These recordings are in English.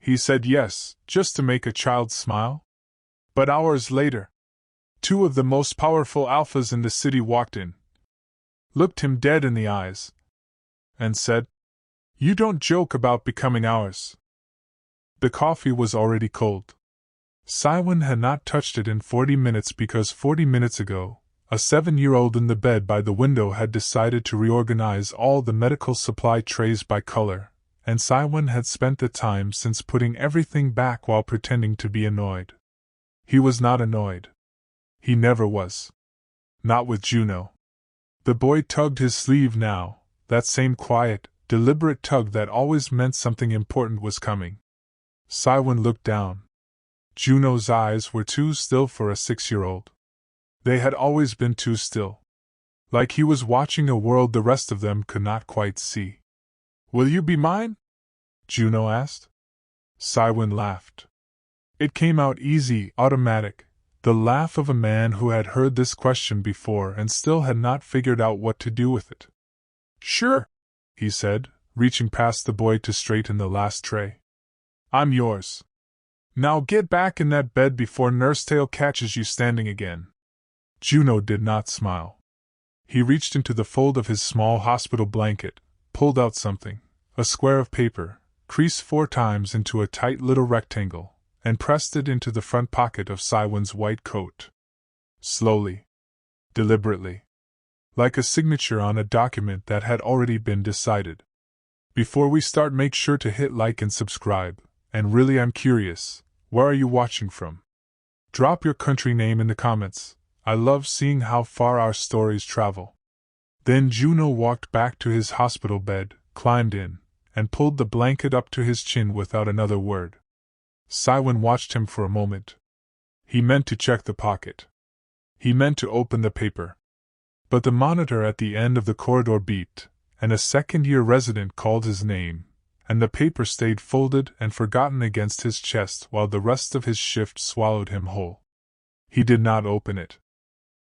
He said yes, just to make a child smile. But hours later, two of the most powerful alphas in the city walked in, looked him dead in the eyes, and said, "You don't joke about becoming ours." The coffee was already cold. Siwon had not touched it in 40 minutes because 40 minutes ago, a 7-year-old in the bed by the window had decided to reorganize all the medical supply trays by color, and Siwon had spent the time since putting everything back while pretending to be annoyed. He was not annoyed. He never was. Not with Junho. The boy tugged his sleeve now, that same quiet, deliberate tug that always meant something important was coming. Siwon looked down. Junho's eyes were too still for a 6-year-old. They had always been too still. Like he was watching a world the rest of them could not quite see. "Will you be mine?" Junho asked. Siwon laughed. It came out easy, automatic, the laugh of a man who had heard this question before and still had not figured out what to do with it. "Sure," he said, reaching past the boy to straighten the last tray. "I'm yours. Now get back in that bed before Nursetail catches you standing again." Junho did not smile. He reached into the fold of his small hospital blanket, pulled out something, a square of paper, creased 4 times into a tight little rectangle, and pressed it into the front pocket of Siwon's white coat. Slowly. Deliberately. Like a signature on a document that had already been decided. "Before we start, make sure to hit like and subscribe, and really I'm curious, where are you watching from? Drop your country name in the comments. I love seeing how far our stories travel." Then Junho walked back to his hospital bed, climbed in, and pulled the blanket up to his chin without another word. Siwon watched him for a moment. He meant to check the pocket. He meant to open the paper. But the monitor at the end of the corridor beeped, and a second-year resident called his name, and the paper stayed folded and forgotten against his chest while the rest of his shift swallowed him whole. He did not open it.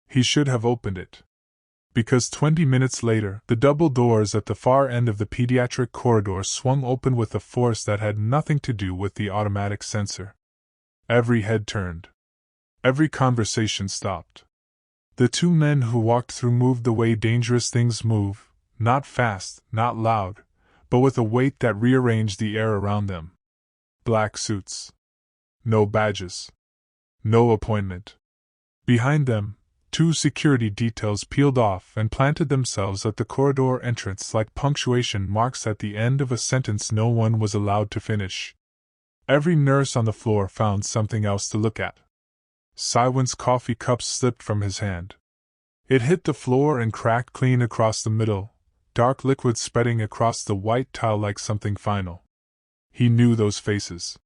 He should have opened it. Because 20 minutes later, the double doors at the far end of the pediatric corridor swung open with a force that had nothing to do with the automatic sensor. Every head turned. Every conversation stopped. The two men who walked through moved the way dangerous things move, not fast, not loud, but with a weight that rearranged the air around them. Black suits. No badges. No appointment. Behind them, 2 security details peeled off and planted themselves at the corridor entrance like punctuation marks at the end of a sentence no one was allowed to finish. Every nurse on the floor found something else to look at. Siwon's coffee cup slipped from his hand. It hit the floor and cracked clean across the middle, dark liquid spreading across the white tile like something final. He knew those faces.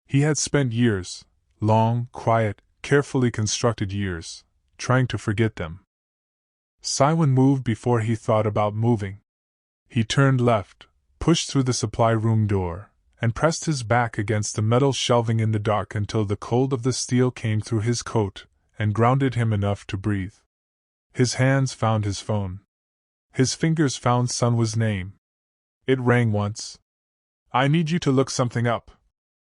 He had spent years, long, quiet, carefully constructed years, trying to forget them. Siwon moved before he thought about moving. He turned left, pushed through the supply room door, and pressed his back against the metal shelving in the dark until the cold of the steel came through his coat and grounded him enough to breathe. His hands found his phone. His fingers found Sunwoo's name. It rang once. "I need you to look something up,"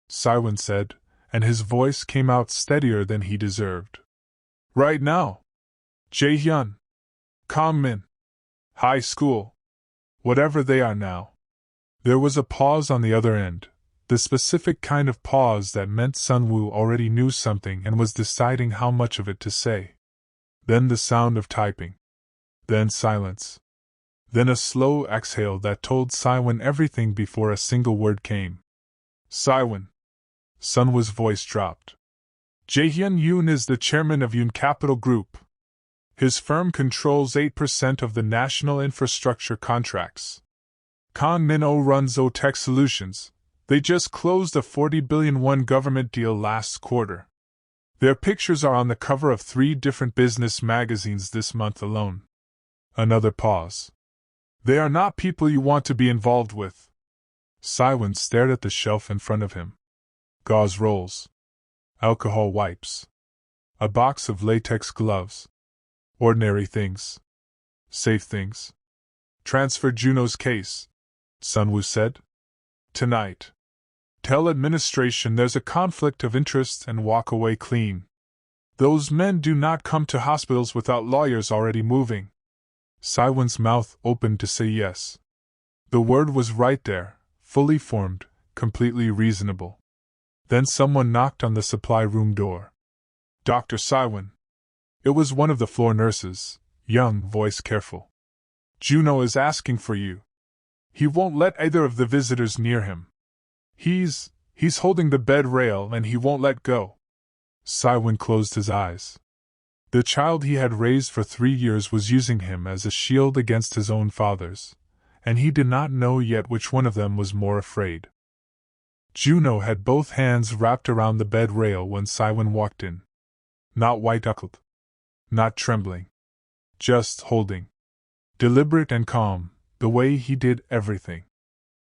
Siwon said, and his voice came out steadier than he deserved. "Right now. Jaehyun. Kangmin. High school. Whatever they are now." There was a pause on the other end, the specific kind of pause that meant Sunwoo already knew something and was deciding how much of it to say. Then the sound of typing. Then silence. Then a slow exhale that told Siwon everything before a single word came. "Siwon." Sunwoo's voice dropped. "Jaehyun is the chairman of Yun Capital Group. His firm controls 8% of the national infrastructure contracts. Kangmin runs Tech Solutions. They just closed a 40 billion won government deal last quarter. Their pictures are on the cover of 3 different business magazines this month alone." Another pause. "They are not people you want to be involved with." Siwon stared at the shelf in front of him. Gauze rolls. Alcohol wipes. A box of latex gloves. Ordinary things. Safe things. "Transfer Junho's case," Sunwoo said. "Tonight. Tell administration there's a conflict of interest and walk away clean. Those men do not come to hospitals without lawyers already moving. Siwon's mouth opened to say yes. The word was right there, fully formed, completely reasonable. Then someone knocked on the supply room door. Dr. Siwon. It was one of the floor nurses, young, voice careful. Junho is asking for you. He won't let either of the visitors near him. He's holding the bed rail and he won't let go. Siwon closed his eyes. The child he had raised for 3 years was using him as a shield against his own fathers, and he did not know yet which one of them was more afraid. Junho had both hands wrapped around the bed rail when Siwon walked in. Not white-knuckled. Not trembling. Just holding. Deliberate and calm, the way he did everything.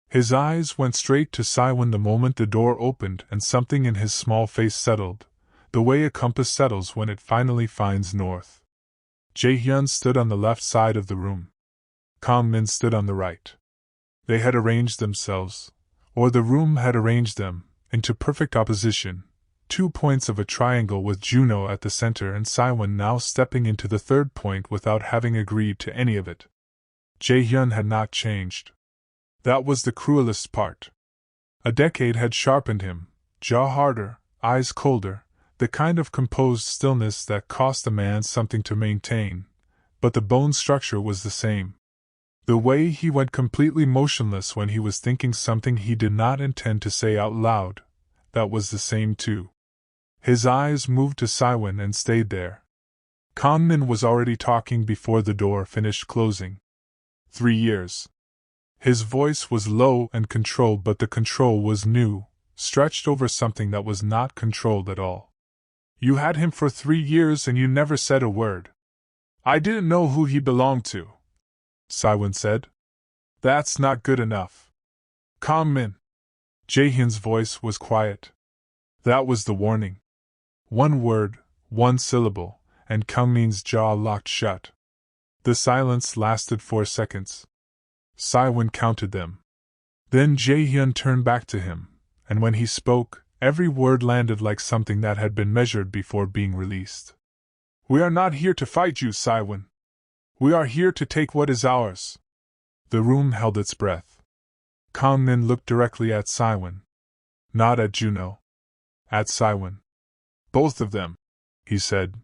His eyes went straight to Siwon the moment the door opened and something in his small face settled, the way a compass settles when it finally finds north. Jaehyun stood on the left side of the room. Kangmin stood on the right. They had arranged themselves, or the room had arranged them, into perfect opposition, 2 points of a triangle with Junho at the center and Siwon now stepping into the third point without having agreed to any of it. Jaehyun had not changed. That was the cruelest part. A decade had sharpened him, jaw harder, eyes colder, the kind of composed stillness that cost a man something to maintain, but the bone structure was the same. The way he went completely motionless when he was thinking something he did not intend to say out loud, that was the same too. His eyes moved to Siwon and stayed there. Kangmin was already talking before the door finished closing. 3 years. His voice was low and controlled, but the control was new, stretched over something that was not controlled at all. You had him for 3 years and you never said a word. I didn't know who he belonged to, Siwon said. That's not good enough. Kangmin. Jaehyun's voice was quiet. That was the warning. 1 word, 1 syllable, and Kangmin's jaw locked shut. The silence lasted 4 seconds. Siwon counted them. Then Jaehyun turned back to him, and when he spoke, every word landed like something that had been measured before being released. We are not here to fight you, Siwon. We are here to take what is ours. The room held its breath. Kangmin looked directly at Siwon. Not at Junho. At Siwon. Both of them, he said.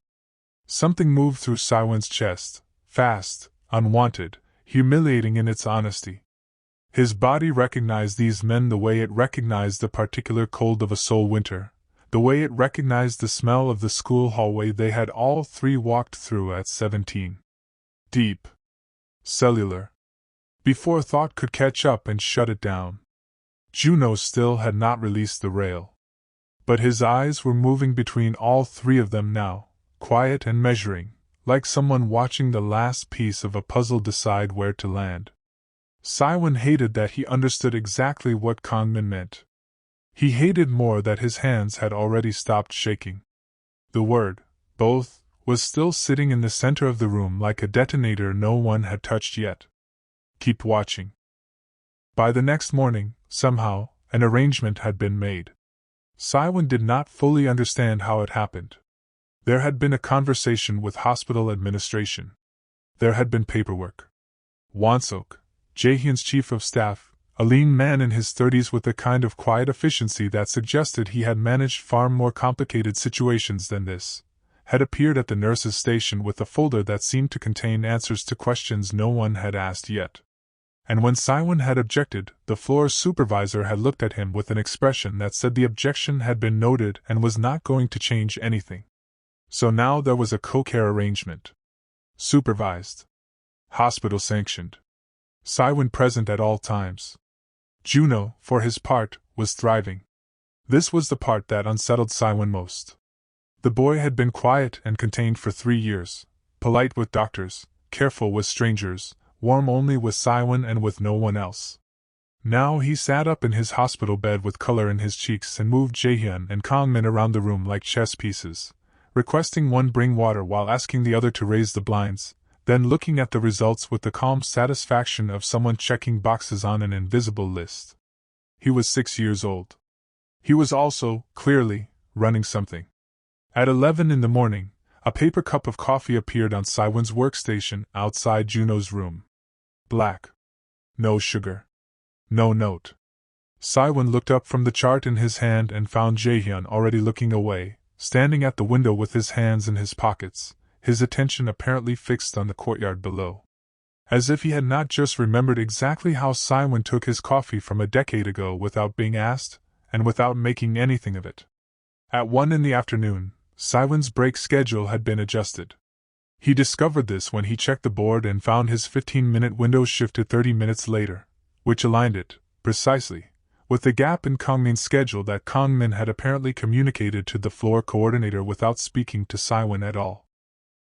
Something moved through Siwon's chest, fast, unwanted, humiliating in its honesty. His body recognized these men the way it recognized the particular cold of a Seoul winter, the way it recognized the smell of the school hallway they had all 3 walked through at 17. Deep. Cellular. Before thought could catch up and shut it down. Junho still had not released the rail. But his eyes were moving between all 3 of them now, quiet and measuring, like someone watching the last piece of a puzzle decide where to land. Siwon hated that he understood exactly what Kangmin meant. He hated more that his hands had already stopped shaking. The word, both, was still sitting in the center of the room like a detonator no one had touched yet. Keep watching. By the next morning, somehow, an arrangement had been made. Siwon did not fully understand how it happened. There had been a conversation with hospital administration. There had been paperwork. Won-seok, Jaehyun's chief of staff, a lean man in his 30s with a kind of quiet efficiency that suggested he had managed far more complicated situations than this, had appeared at the nurse's station with a folder that seemed to contain answers to questions no one had asked yet. And when Siwon had objected, the floor supervisor had looked at him with an expression that said the objection had been noted and was not going to change anything. So now there was a co-care arrangement. Supervised. Hospital sanctioned. Siwon present at all times. Junho, for his part, was thriving. This was the part that unsettled Siwon most. The boy had been quiet and contained for 3 years, polite with doctors, careful with strangers, warm only with Siwon and with no one else. Now he sat up in his hospital bed with color in his cheeks and moved Jaehyun and Kangmin around the room like chess pieces, requesting one bring water while asking the other to raise the blinds, then looking at the results with the calm satisfaction of someone checking boxes on an invisible list. He was 6 years old. He was also, clearly, running something. At 11 in the morning, a paper cup of coffee appeared on Siwon's workstation outside Junho's room. Black. No sugar. No note. Siwon looked up from the chart in his hand and found Jaehyun already looking away, standing at the window with his hands in his pockets, his attention apparently fixed on the courtyard below. As if he had not just remembered exactly how Siwon took his coffee from a decade ago without being asked, and without making anything of it. At 1 in the afternoon, Siwon's break schedule had been adjusted. He discovered this when he checked the board and found his 15-minute window shifted 30 minutes later, which aligned it, precisely, with the gap in Kangmin's schedule that Kangmin had apparently communicated to the floor coordinator without speaking to Siwon at all.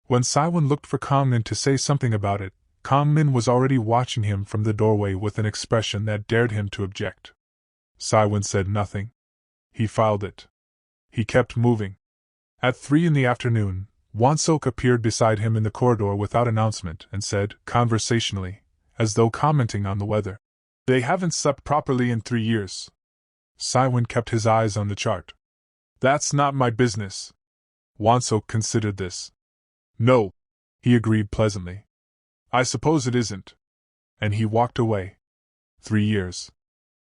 When Siwon looked for Kangmin to say something about it, Kangmin was already watching him from the doorway with an expression that dared him to object. Siwon said nothing. He filed it. He kept moving. At 3 in the afternoon, Won-sok appeared beside him in the corridor without announcement and said, conversationally, as though commenting on the weather, "They haven't slept properly in 3 years." Siwon kept his eyes on the chart. "That's not my business." Won-sok considered this. "No," he agreed pleasantly. "I suppose it isn't." And he walked away. 3 years.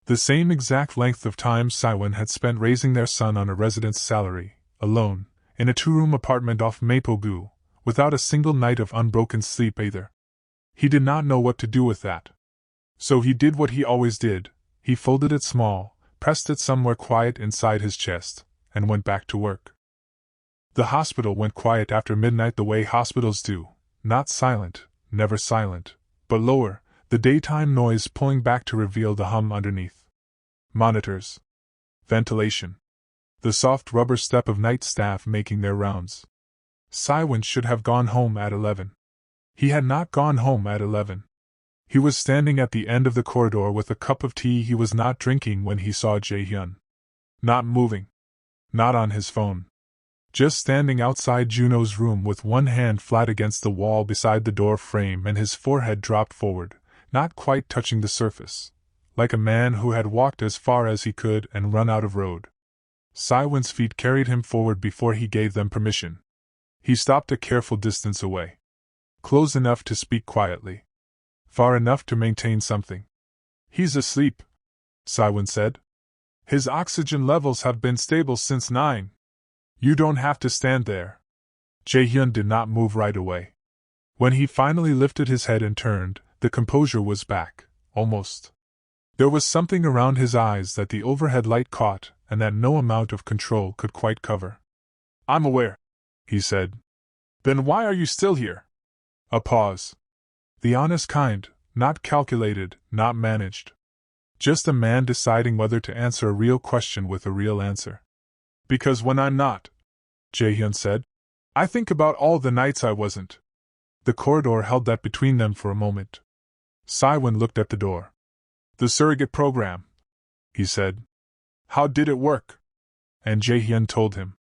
The same exact length of time Siwon had spent raising their son on a resident's salary, alone, in a 2-room apartment off Maple-gu, without a single night of unbroken sleep either. He did not know what to do with that. So he did what he always did, he folded it small, pressed it somewhere quiet inside his chest, and went back to work. The hospital went quiet after midnight the way hospitals do, not silent, never silent, but lower, the daytime noise pulling back to reveal the hum underneath. Monitors. Ventilation. The soft rubber step of night staff making their rounds. Siwon should have gone home at 11. He had not gone home at 11. He was standing at the end of the corridor with a cup of tea he was not drinking when he saw Jaehyun. Not moving. Not on his phone. Just standing outside Junho's room with one hand flat against the wall beside the door frame and his forehead dropped forward, not quite touching the surface, like a man who had walked as far as he could and run out of road. Siwon's feet carried him forward before he gave them permission. He stopped a careful distance away. Close enough to speak quietly. Far enough to maintain something. "He's asleep," Siwon said. "His oxygen levels have been stable since 9. You don't have to stand there." Jaehyun did not move right away. When he finally lifted his head and turned, the composure was back, almost. There was something around his eyes that the overhead light caught and that no amount of control could quite cover. "I'm aware," he said. "Then why are you still here?" A pause. The honest kind, not calculated, not managed. Just a man deciding whether to answer a real question with a real answer. "Because when I'm not," Jaehyun said, "I think about all the nights I wasn't." The corridor held that between them for a moment. Siwon looked at the door. "The surrogate program," he said. "How did it work?" And Jaehyun told him.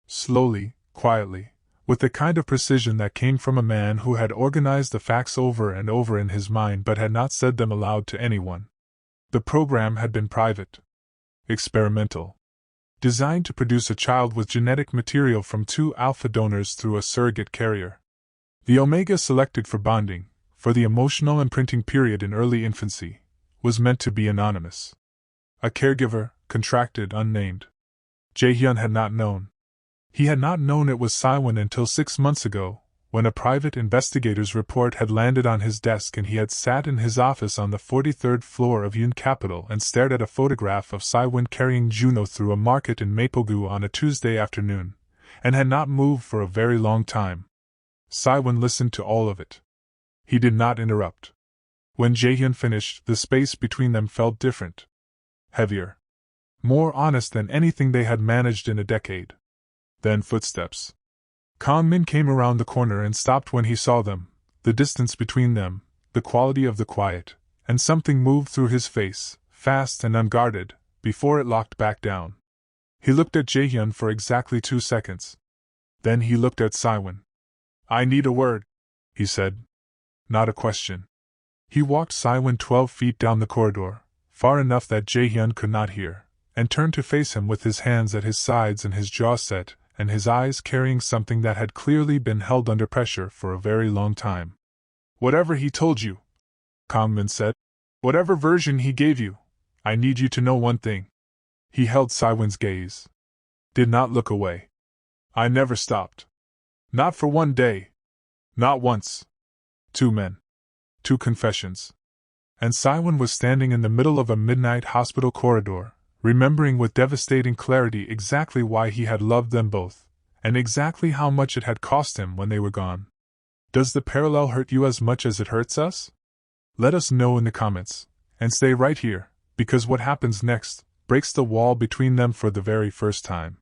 Slowly, quietly, with the kind of precision that came from a man who had organized the facts over and over in his mind but had not said them aloud to anyone. The program had been private. Experimental. Designed to produce a child with genetic material from 2 alpha donors through a surrogate carrier. The omega selected for bonding, for the emotional imprinting period in early infancy, was meant to be anonymous. A caregiver, contracted, unnamed. Jaehyun had not known. He had not known it was Siwon until 6 months ago, when a private investigator's report had landed on his desk and he had sat in his office on the 43rd floor of Yun Capital and stared at a photograph of Siwon carrying Junho through a market in Maple-gu on a Tuesday afternoon, and had not moved for a very long time. Siwon listened to all of it. He did not interrupt. When Jaehyun finished, the space between them felt different. Heavier. More honest than anything they had managed in a decade. Then footsteps. Kangmin came around the corner and stopped when he saw them, the distance between them, the quality of the quiet, and something moved through his face, fast and unguarded, before it locked back down. He looked at Jaehyun for exactly 2 seconds. Then he looked at Siwon. "I need a word," he said. Not a question. He walked Siwon 12 feet down the corridor, far enough that Jaehyun could not hear, and turned to face him with his hands at his sides and his jaw set, and his eyes carrying something that had clearly been held under pressure for a very long time. "Whatever he told you," Kangmin said, "whatever version he gave you, I need you to know one thing." He held Siwon's gaze. Did not look away. "I never stopped. Not for one day. Not once. 2 men. 2 confessions." And Siwon was standing in the middle of a midnight hospital corridor, remembering with devastating clarity exactly why he had loved them both, and exactly how much it had cost him when they were gone. Does the parallel hurt you as much as it hurts us? Let us know in the comments, and stay right here, because what happens next breaks the wall between them for the very first time.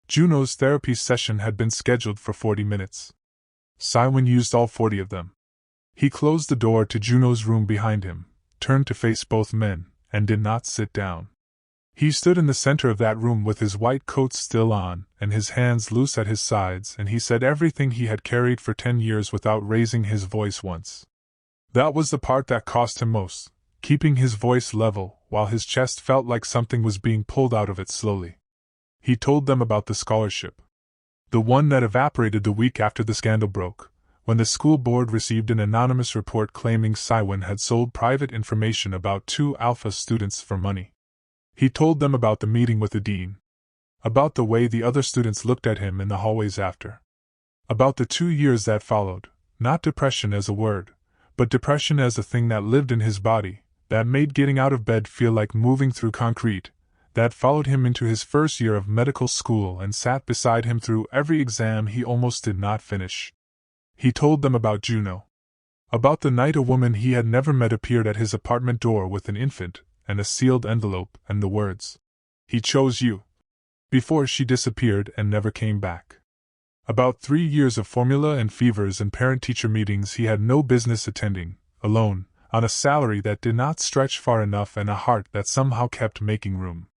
Junho's therapy session had been scheduled for 40 minutes. Siwon used all 40 of them. He closed the door to Junho's room behind him, turned to face both men, and did not sit down. He stood in the center of that room with his white coat still on and his hands loose at his sides, and he said everything he had carried for 10 years without raising his voice once. That was the part that cost him most, keeping his voice level while his chest felt like something was being pulled out of it slowly. He told them about the scholarship. The one that evaporated the week after the scandal broke, when the school board received an anonymous report claiming Siwon had sold private information about 2 alpha students for money. He told them about the meeting with the dean. About the way the other students looked at him in the hallways after. About the 2 years that followed, not depression as a word, but depression as a thing that lived in his body, that made getting out of bed feel like moving through concrete, that followed him into his first year of medical school and sat beside him through every exam he almost did not finish. He told them about Junho. About the night a woman he had never met appeared at his apartment door with an infant, and a sealed envelope, and the words, "He chose you," before she disappeared and never came back. About 3 years of formula and fevers and parent-teacher meetings he had no business attending, alone, on a salary that did not stretch far enough and a heart that somehow kept making room.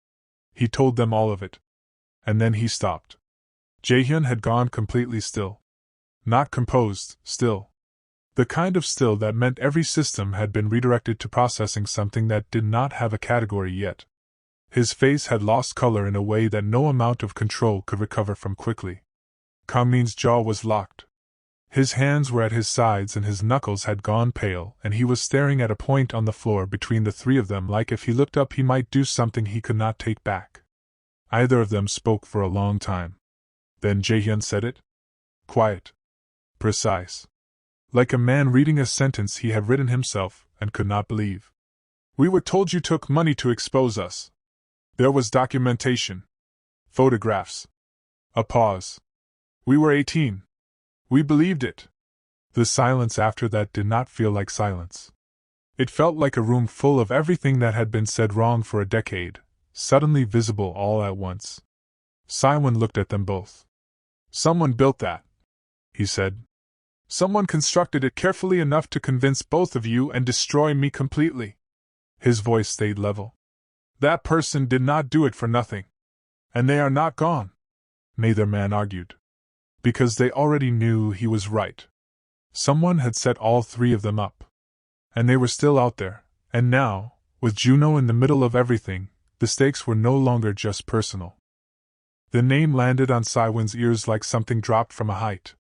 He told them all of it. And then he stopped. Jaehyun had gone completely still. Not composed, still. The kind of still that meant every system had been redirected to processing something that did not have a category yet. His face had lost color in a way that no amount of control could recover from quickly. Kangmin's jaw was locked. His hands were at his sides and his knuckles had gone pale, and he was staring at a point on the floor between the 3 of them like if he looked up he might do something he could not take back. Either of them spoke for a long time. Then Jaehyun said it. Quiet. Precise. Like a man reading a sentence he had written himself and could not believe. "We were told you took money to expose us. There was documentation. Photographs." A pause. "We were 18. We believed it." The silence after that did not feel like silence. It felt like a room full of everything that had been said wrong for a decade, suddenly visible all at once. Siwon looked at them both. "Someone built that," he said. "Someone constructed it carefully enough to convince both of you and destroy me completely." His voice stayed level. "That person did not do it for nothing. And they are not gone," neither man argued. Because they already knew he was right. Someone had set all 3 of them up. And they were still out there, and now, with Junho in the middle of everything, the stakes were no longer just personal. The name landed on Siwon's ears like something dropped from a height.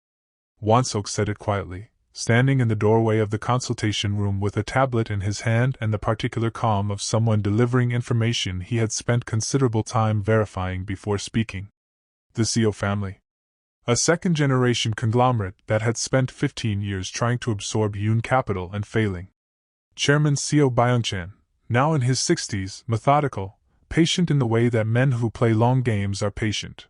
Wonsok said it quietly, standing in the doorway of the consultation room with a tablet in his hand and the particular calm of someone delivering information he had spent considerable time verifying before speaking. The Seo family. A second-generation conglomerate that had spent 15 years trying to absorb Yoon capital and failing. Chairman Seo Byung-chan, now in his 60s, methodical, patient in the way that men who play long games are patient.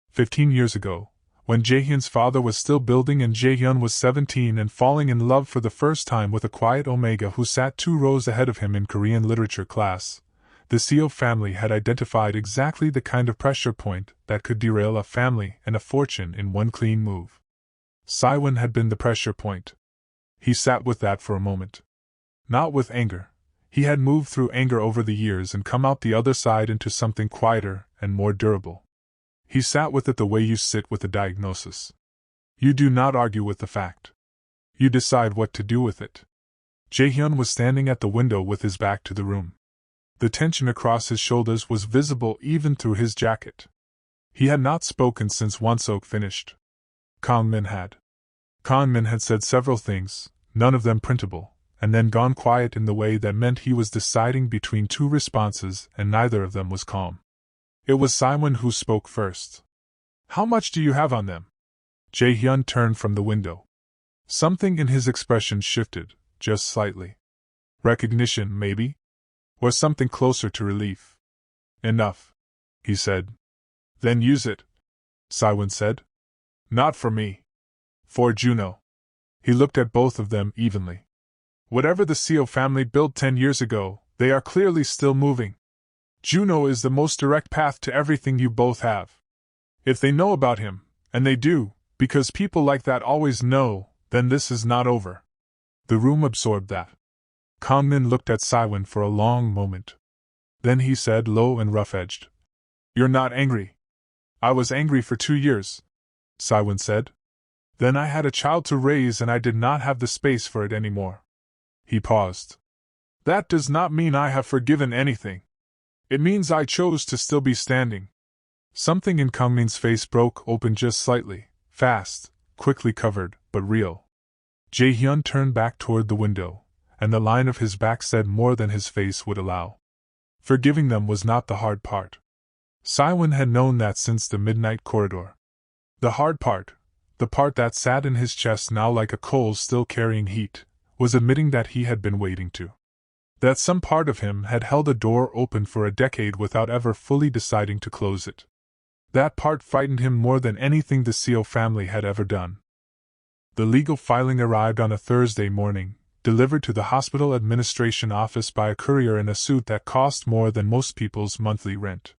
15 years ago, when Jaehyun's father was still building and Jaehyun was 17 and falling in love for the first time with a quiet Omega who sat 2 rows ahead of him in Korean literature class, the Seo family had identified exactly the kind of pressure point that could derail a family and a fortune in one clean move. Siwon had been the pressure point. He sat with that for a moment. Not with anger. He had moved through anger over the years and come out the other side into something quieter and more durable. He sat with it the way you sit with a diagnosis. You do not argue with the fact. You decide what to do with it. Jaehyun was standing at the window with his back to the room. The tension across his shoulders was visible even through his jacket. He had not spoken since Won-sok finished. Kangmin had. Kangmin had said several things, none of them printable, and then gone quiet in the way that meant he was deciding between two responses and neither of them was calm. It was Siwon who spoke first. "How much do you have on them?" Jaehyun turned from the window. Something in his expression shifted, just slightly. Recognition, maybe? Or something closer to relief. "Enough," he said. "Then use it," Siwon said. "Not for me. For Junho." He looked at both of them evenly. "Whatever the Seo family built 10 years ago, they are clearly still moving. Junho is the most direct path to everything you both have. If they know about him, and they do, because people like that always know, then this is not over." The room absorbed that. Kangmin looked at Siwon for a long moment. Then he said, low and rough-edged, "You're not angry." "I was angry for 2 years," Siwon said. "Then I had a child to raise and I did not have the space for it anymore." He paused. "That does not mean I have forgiven anything. It means I chose to still be standing." Something in Kangmin's face broke open just slightly, fast, quickly covered, but real. Jaehyun turned back toward the window, and the line of his back said more than his face would allow. Forgiving them was not the hard part. Siwon had known that since the midnight corridor. The hard part, the part that sat in his chest now like a coal still carrying heat, was admitting that he had been waiting to. That some part of him had held a door open for a decade without ever fully deciding to close it. That part frightened him more than anything the Seo family had ever done. The legal filing arrived on a Thursday morning, delivered to the hospital administration office by a courier in a suit that cost more than most people's monthly rent.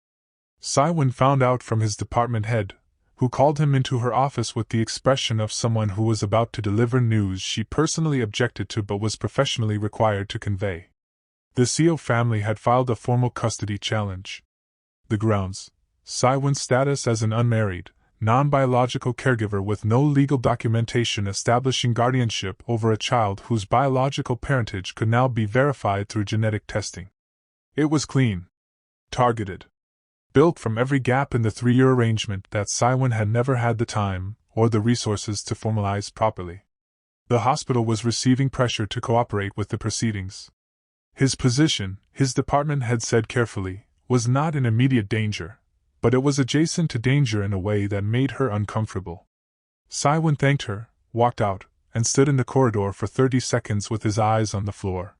Siwon found out from his department head, who called him into her office with the expression of someone who was about to deliver news she personally objected to but was professionally required to convey. The Seo family had filed a formal custody challenge. The grounds: Siwon's status as an unmarried, non-biological caregiver with no legal documentation establishing guardianship over a child whose biological parentage could now be verified through genetic testing. It was clean, targeted, built from every gap in the 3-year arrangement that Siwon had never had the time or the resources to formalize properly. The hospital was receiving pressure to cooperate with the proceedings. His position, his department had said carefully, was not in immediate danger, but it was adjacent to danger in a way that made her uncomfortable. Siwon thanked her, walked out, and stood in the corridor for 30 seconds with his eyes on the floor.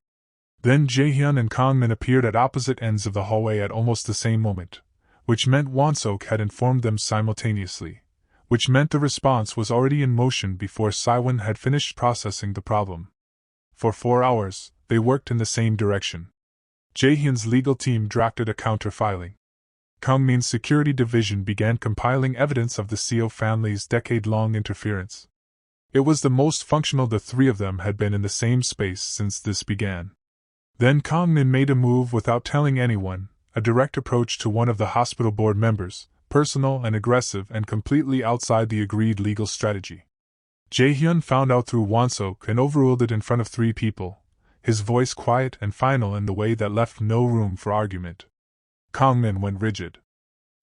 Then Jaehyun and Kangmin appeared at opposite ends of the hallway at almost the same moment, which meant Won-sok had informed them simultaneously, which meant the response was already in motion before Siwon had finished processing the problem. For 4 hours, they worked in the same direction. Jaehyun's legal team drafted a counter-filing. Kangmin's security division began compiling evidence of the Seo family's decade-long interference. It was the most functional the three of them had been in the same space since this began. Then Kangmin made a move without telling anyone, a direct approach to one of the hospital board members, personal and aggressive and completely outside the agreed legal strategy. Jaehyun found out through Won-sok and overruled it in front of 3 people, his voice quiet and final in the way that left no room for argument. Kangmin went rigid.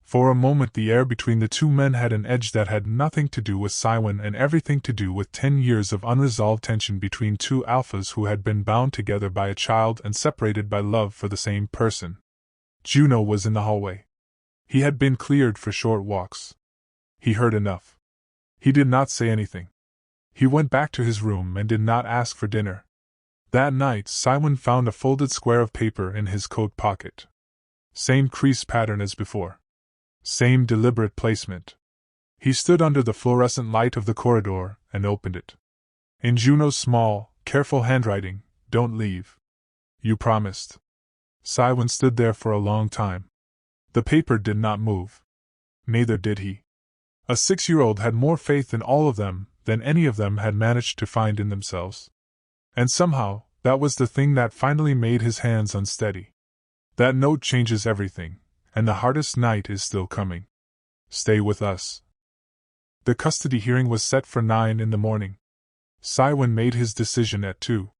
For a moment the air between the two men had an edge that had nothing to do with Siwon and everything to do with 10 years of unresolved tension between two alphas who had been bound together by a child and separated by love for the same person. Junho was in the hallway. He had been cleared for short walks. He heard enough. He did not say anything. He went back to his room and did not ask for dinner. That night Siwon found a folded square of paper in his coat pocket. Same crease pattern as before. Same deliberate placement. He stood under the fluorescent light of the corridor and opened it. In Junho's small, careful handwriting, "Don't leave. You promised." Siwon stood there for a long time. The paper did not move. Neither did he. A 6-year-old had more faith in all of them than any of them had managed to find in themselves. And somehow, that was the thing that finally made his hands unsteady. That note changes everything, and the hardest night is still coming. Stay with us. The custody hearing was set for 9 in the morning. Siwon made his decision at 2.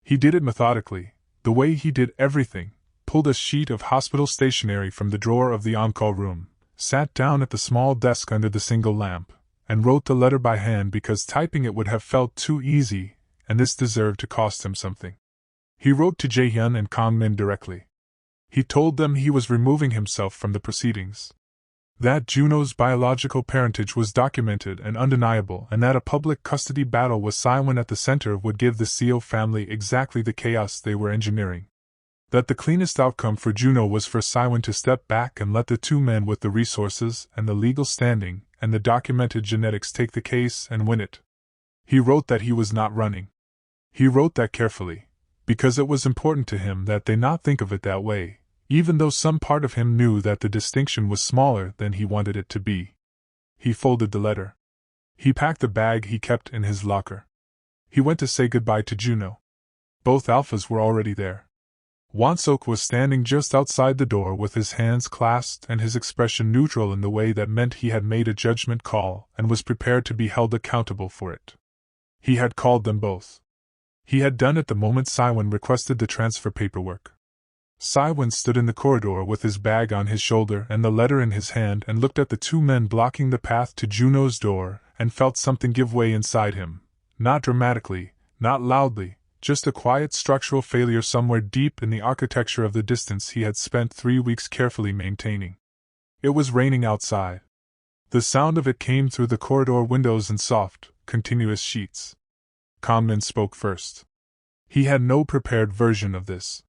He did it methodically, the way he did everything, pulled a sheet of hospital stationery from the drawer of the on-call room, sat down at the small desk under the single lamp, and wrote the letter by hand because typing it would have felt too easy, and this deserved to cost him something. He wrote to Jaehyun and Kangmin directly. He told them he was removing himself from the proceedings. That Junho's biological parentage was documented and undeniable, and that a public custody battle with Siwon at the center would give the Seo family exactly the chaos they were engineering. That the cleanest outcome for Junho was for Siwon to step back and let the two men with the resources and the legal standing and the documented genetics take the case and win it. He wrote that he was not running. He wrote that carefully, because it was important to him that they not think of it that way, even though some part of him knew that the distinction was smaller than he wanted it to be. He folded the letter. He packed the bag he kept in his locker. He went to say goodbye to Junho. Both alphas were already there. Won-sok was standing just outside the door with his hands clasped and his expression neutral in the way that meant he had made a judgment call and was prepared to be held accountable for it. He had called them both. He had done it the moment Siwon requested the transfer paperwork. Siwon stood in the corridor with his bag on his shoulder and the letter in his hand and looked at the two men blocking the path to Junho's door and felt something give way inside him, not dramatically, not loudly, just a quiet structural failure somewhere deep in the architecture of the distance he had spent 3 weeks carefully maintaining. It was raining outside. The sound of it came through the corridor windows in soft, continuous sheets. Kangmin spoke first. He had no prepared version of this.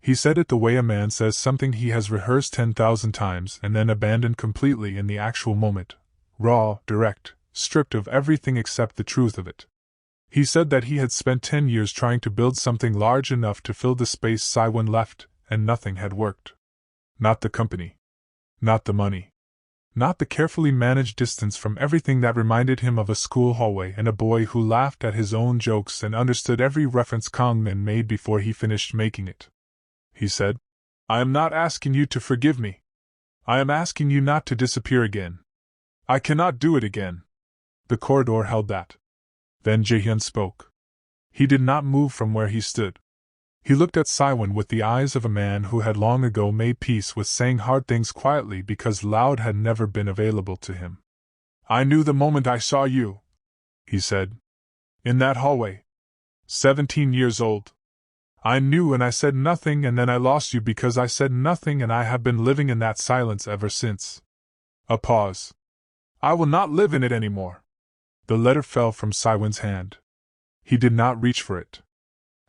He said it the way a man says something he has rehearsed 10,000 times and then abandoned completely in the actual moment, raw, direct, stripped of everything except the truth of it. He said that he had spent 10 years trying to build something large enough to fill the space Siwon left, and nothing had worked. Not the company. Not the money. Not the carefully managed distance from everything that reminded him of a school hallway and a boy who laughed at his own jokes and understood every reference Kangmin made before he finished making it. He said, "I am not asking you to forgive me. I am asking you not to disappear again. I cannot do it again." The corridor held that. Then Jaehyun spoke. He did not move from where he stood. He looked at Siwon with the eyes of a man who had long ago made peace with saying hard things quietly because loud had never been available to him. "I knew the moment I saw you," he said. "In that hallway. 17 years old. I knew and I said nothing, and then I lost you because I said nothing, and I have been living in that silence ever since." A pause. "I will not live in it anymore." The letter fell from Siwon's hand. He did not reach for it.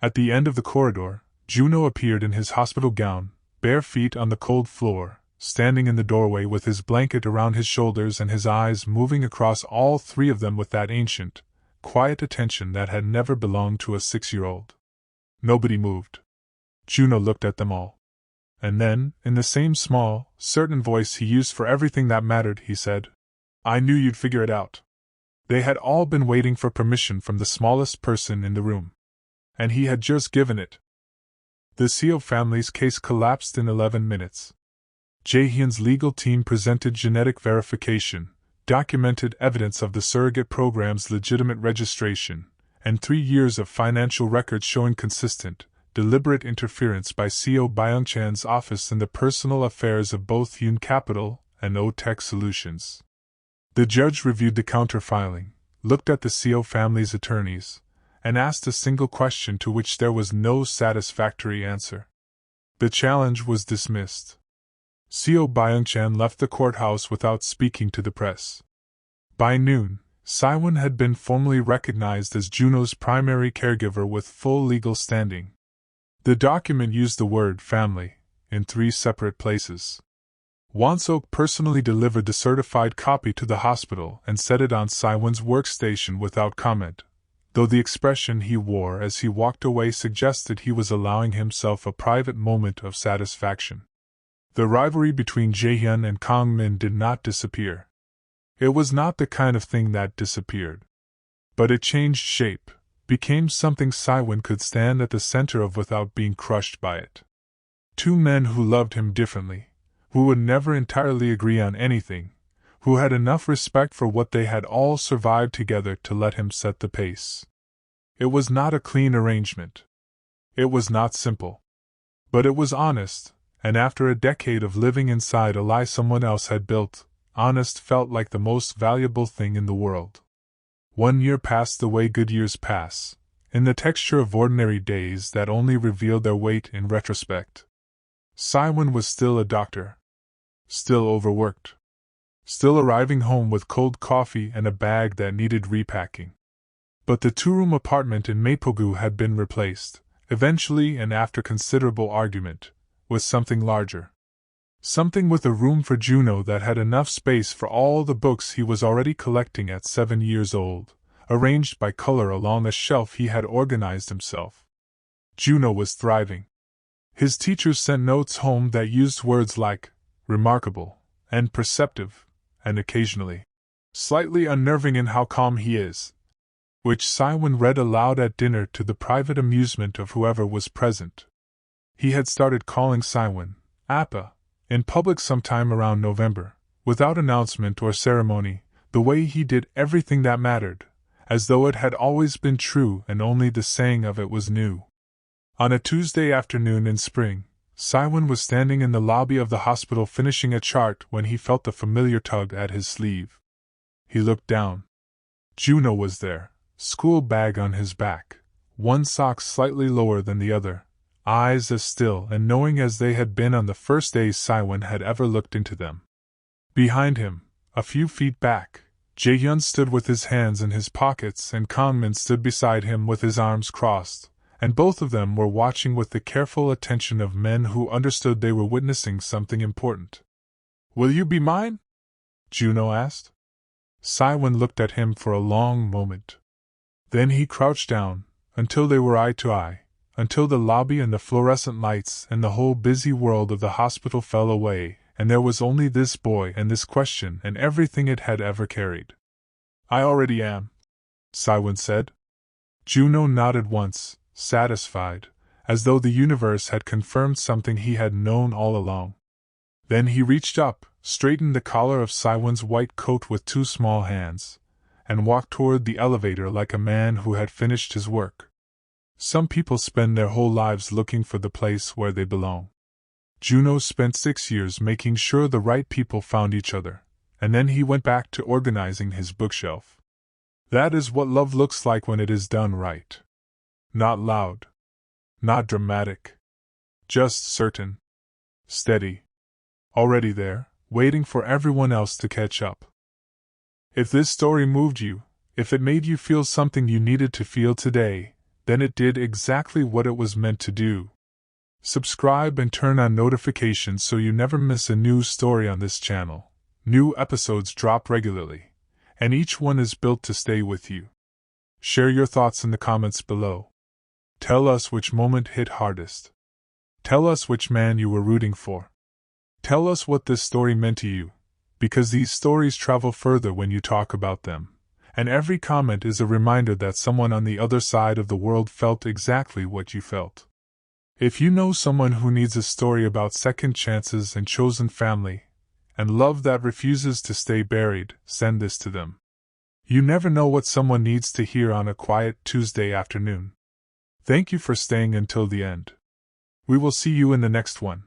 At the end of the corridor, Junho appeared in his hospital gown, bare feet on the cold floor, standing in the doorway with his blanket around his shoulders and his eyes moving across all three of them with that ancient, quiet attention that had never belonged to a 6-year-old. Nobody moved. Junho looked at them all. And then, in the same small, certain voice he used for everything that mattered, he said, "I knew you'd figure it out." They had all been waiting for permission from the smallest person in the room. And he had just given it. The Seo family's case collapsed in 11 minutes. Jaehyun's legal team presented genetic verification, documented evidence of the surrogate program's legitimate registration, and 3 years of financial records showing consistent, deliberate interference by Seo Byung-chan's office in the personal affairs of both Hyun Capital and O-Tech Solutions. The judge reviewed the counterfiling, looked at the Seo family's attorneys, and asked a single question to which there was no satisfactory answer. The challenge was dismissed. Seo Byung-chan left the courthouse without speaking to the press. By noon, Siwon had been formally recognized as Junho's primary caregiver with full legal standing. The document used the word family in 3 separate places. Won-sok personally delivered the certified copy to the hospital and set it on Siwon's workstation without comment, though the expression he wore as he walked away suggested he was allowing himself a private moment of satisfaction. The rivalry between Jaehyun and Kangmin did not disappear. It was not the kind of thing that disappeared. But it changed shape, became something Siwon could stand at the center of without being crushed by it. 2 men who loved him differently, who would never entirely agree on anything, who had enough respect for what they had all survived together to let him set the pace. It was not a clean arrangement. It was not simple. But it was honest, and after a decade of living inside a lie someone else had built, honest felt like the most valuable thing in the world. 1 year passed the way good years pass, in the texture of ordinary days that only revealed their weight in retrospect. Siwon was still a doctor. Still overworked. Still arriving home with cold coffee and a bag that needed repacking. But the 2-room apartment in Mapogu had been replaced, eventually and after considerable argument, with something larger. Something with a room for Junho that had enough space for all the books he was already collecting at 7 years old, arranged by color along a shelf he had organized himself. Junho was thriving. His teachers sent notes home that used words like remarkable and perceptive, and occasionally slightly unnerving in how calm he is, which Siwon read aloud at dinner to the private amusement of whoever was present. He had started calling Siwon Appa in public sometime around November, without announcement or ceremony, the way he did everything that mattered, as though it had always been true and only the saying of it was new. On a Tuesday afternoon in spring, Siwon was standing in the lobby of the hospital finishing a chart when he felt the familiar tug at his sleeve. He looked down. Junho was there, school bag on his back, one sock slightly lower than the other, eyes as still and knowing as they had been on the first day Siwon had ever looked into them. Behind him, a few feet back, Jaehyun stood with his hands in his pockets and Kangmin stood beside him with his arms crossed, and both of them were watching with the careful attention of men who understood they were witnessing something important. "Will you be mine?" Junho asked. Siwon looked at him for a long moment. Then he crouched down, until they were eye to eye, until the lobby and the fluorescent lights and the whole busy world of the hospital fell away, and there was only this boy and this question and everything it had ever carried. "I already am," Siwon said. Junho nodded once, satisfied, as though the universe had confirmed something he had known all along. Then he reached up, straightened the collar of Siwon's white coat with 2 small hands, and walked toward the elevator like a man who had finished his work. Some people spend their whole lives looking for the place where they belong. Junho spent 6 years making sure the right people found each other, and then he went back to organizing his bookshelf. That is what love looks like when it is done right. Not loud. Not dramatic. Just certain. Steady. Already there, waiting for everyone else to catch up. If this story moved you, if it made you feel something you needed to feel today, then it did exactly what it was meant to do. Subscribe and turn on notifications so you never miss a new story on this channel. New episodes drop regularly, and each one is built to stay with you. Share your thoughts in the comments below. Tell us which moment hit hardest. Tell us which man you were rooting for. Tell us what this story meant to you, because these stories travel further when you talk about them, and every comment is a reminder that someone on the other side of the world felt exactly what you felt. If you know someone who needs a story about second chances and chosen family, and love that refuses to stay buried, send this to them. You never know what someone needs to hear on a quiet Tuesday afternoon. Thank you for staying until the end. We will see you in the next one.